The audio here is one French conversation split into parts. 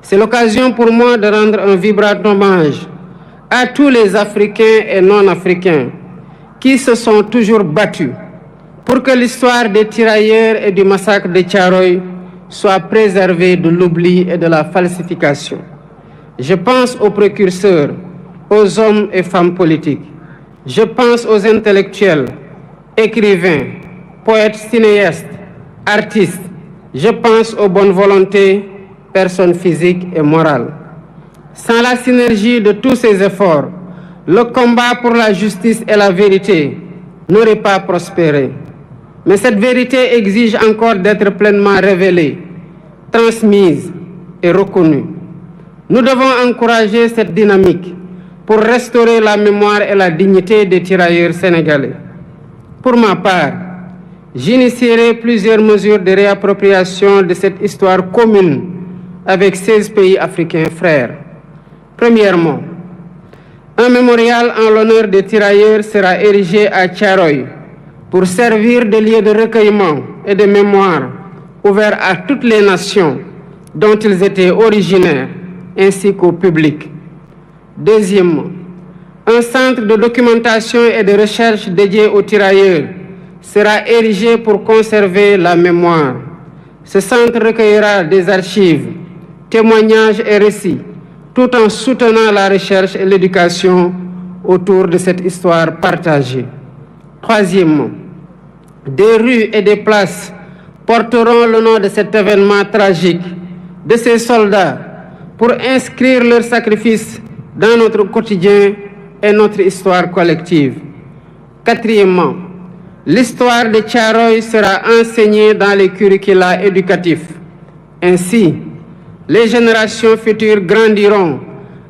C'est l'occasion pour moi de rendre un vibrant hommage à tous les Africains et non-Africains qui se sont toujours battus pour que l'histoire des tirailleurs et du massacre de Thiaroye soit préservée de l'oubli et de la falsification. Je pense aux précurseurs, aux hommes et femmes politiques. Je pense aux intellectuels, écrivains, poètes, cinéastes, artistes. Je pense aux bonnes volontés, personnes physiques et morales. Sans la synergie de tous ces efforts, le combat pour la justice et la vérité n'aurait pas prospéré. Mais cette vérité exige encore d'être pleinement révélée, transmise et reconnue. Nous devons encourager cette dynamique pour restaurer la mémoire et la dignité des tirailleurs sénégalais. Pour ma part, j'initierai plusieurs mesures de réappropriation de cette histoire commune avec 16 pays africains frères. Premièrement, un mémorial en l'honneur des tirailleurs sera érigé à Thiaroye pour servir de lieu de recueillement et de mémoire ouvert à toutes les nations dont ils étaient originaires, ainsi qu'au public. Deuxièmement, un centre de documentation et de recherche dédié aux tirailleurs sera érigé pour conserver la mémoire. Ce centre recueillera des archives, témoignages et récits, tout en soutenant la recherche et l'éducation autour de cette histoire partagée. Troisièmement, des rues et des places porteront le nom de cet événement tragique, de ces soldats, pour inscrire leur sacrifice dans notre quotidien et notre histoire collective. Quatrièmement, l'histoire de Thiaroye sera enseignée dans les curricula éducatifs. Ainsi, les générations futures grandiront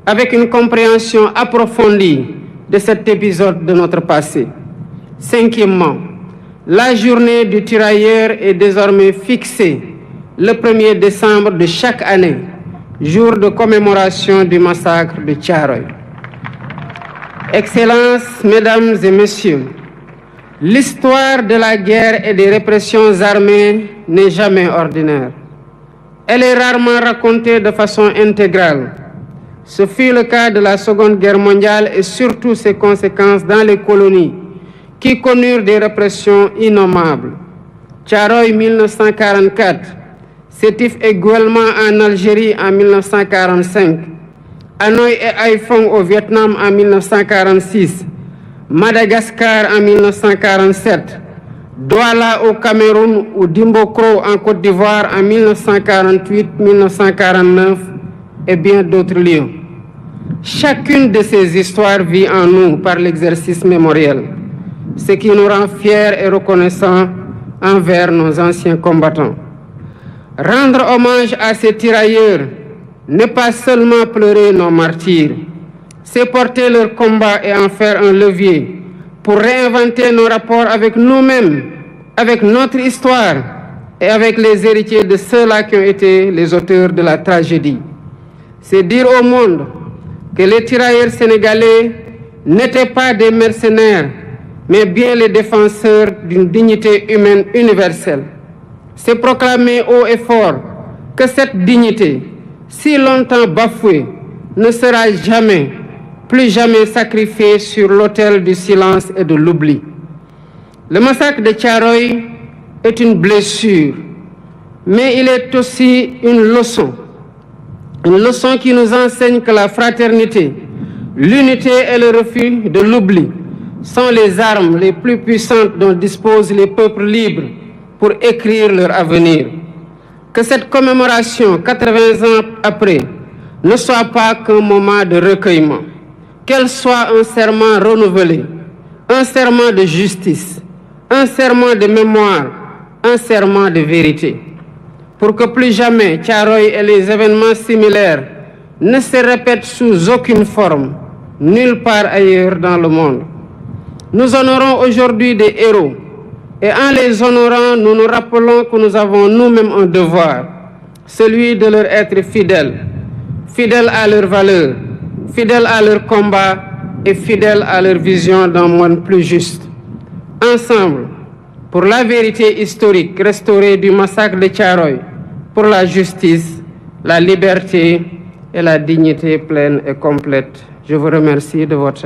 avec une compréhension approfondie de cet épisode de notre passé. Cinquièmement, la journée du tirailleur est désormais fixée le 1er décembre de chaque année, jour de commémoration du massacre de Thiaroye. Excellences, Mesdames et Messieurs, l'histoire de la guerre et des répressions armées n'est jamais ordinaire. Elle est rarement racontée de façon intégrale. Ce fut le cas de la Seconde Guerre mondiale et surtout ses conséquences dans les colonies qui connurent des répressions innommables. Thiaroye 1944, Sétif et Guelma en Algérie en 1945, Hanoï et Haiphong au Vietnam en 1946, Madagascar en 1947, Douala au Cameroun ou Dimbokro en Côte d'Ivoire en 1948-1949 et bien d'autres lieux. Chacune de ces histoires vit en nous par l'exercice mémoriel, ce qui nous rend fiers et reconnaissants envers nos anciens combattants. Rendre hommage à ces tirailleurs n'est pas seulement pleurer nos martyrs, c'est porter leur combat et en faire un levier pour réinventer nos rapports avec nous-mêmes, avec notre histoire et avec les héritiers de ceux-là qui ont été les auteurs de la tragédie. C'est dire au monde que les tirailleurs sénégalais n'étaient pas des mercenaires, mais bien les défenseurs d'une dignité humaine universelle. C'est proclamer haut et fort que cette dignité, si longtemps bafouée, ne sera jamais, plus jamais sacrifiée sur l'autel du silence et de l'oubli. Le massacre de Thiaroye est une blessure, mais il est aussi une leçon qui nous enseigne que la fraternité, l'unité et le refus de l'oubli sont les armes les plus puissantes dont disposent les peuples libres pour écrire leur avenir. Que cette commémoration, 80 ans après, ne soit pas qu'un moment de recueillement, qu'elle soit un serment renouvelé, un serment de justice, un serment de mémoire, un serment de vérité. Pour que plus jamais Thiaroye et les événements similaires ne se répètent sous aucune forme, nulle part ailleurs dans le monde. Nous honorons aujourd'hui des héros, et en les honorant, nous nous rappelons que nous avons nous-mêmes un devoir, celui de leur être fidèles, fidèles à leurs valeurs, fidèles à leur combat et fidèles à leur vision d'un monde plus juste. Ensemble, pour la vérité historique restaurée du massacre de Thiaroye, pour la justice la liberté et la dignité pleine et complète. Je vous remercie de votre